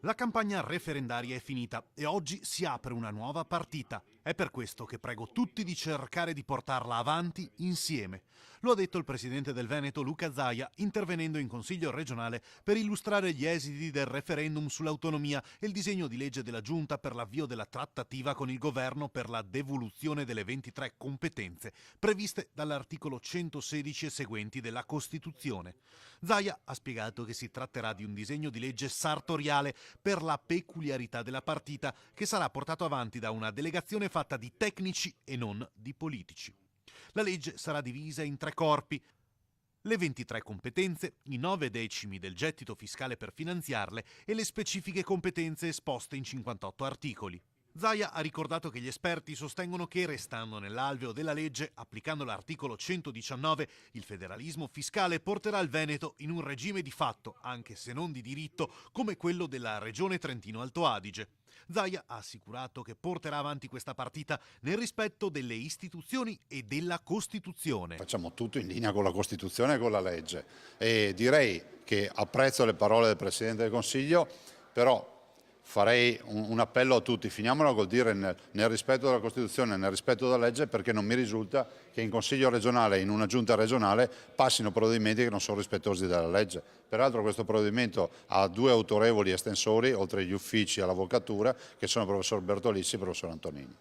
La campagna referendaria è finita e oggi si apre una nuova partita. È per questo che prego tutti di cercare di portarla avanti insieme. Lo ha detto il presidente del Veneto Luca Zaia intervenendo in Consiglio regionale per illustrare gli esiti del referendum sull'autonomia e il disegno di legge della Giunta per l'avvio della trattativa con il governo per la devoluzione delle 23 competenze previste dall'articolo 116 e seguenti della Costituzione. Zaia ha spiegato che si tratterà di un disegno di legge sartoriale per la peculiarità della partita che sarà portato avanti da una delegazione fatta di tecnici e non di politici. La legge sarà divisa in 3 corpi. Le 23 competenze, i 9 decimi del gettito fiscale per finanziarle e le specifiche competenze esposte in 58 articoli. Zaia ha ricordato che gli esperti sostengono che, restando nell'alveo della legge, applicando l'articolo 119, il federalismo fiscale porterà il Veneto in un regime di fatto, anche se non di diritto, come quello della regione Trentino-Alto Adige. Zaia ha assicurato che porterà avanti questa partita nel rispetto delle istituzioni e della Costituzione. Facciamo tutto in linea con la Costituzione e con la legge e direi che apprezzo le parole del Presidente del Consiglio, però farei un appello a tutti, finiamola col dire nel rispetto della Costituzione, nel rispetto della legge, perché non mi risulta che in Consiglio regionale e in una giunta regionale passino provvedimenti che non sono rispettosi della legge. Peraltro questo provvedimento ha 2 autorevoli estensori, oltre agli uffici e all'avvocatura, che sono il professor Bertolici e il professor Antonini.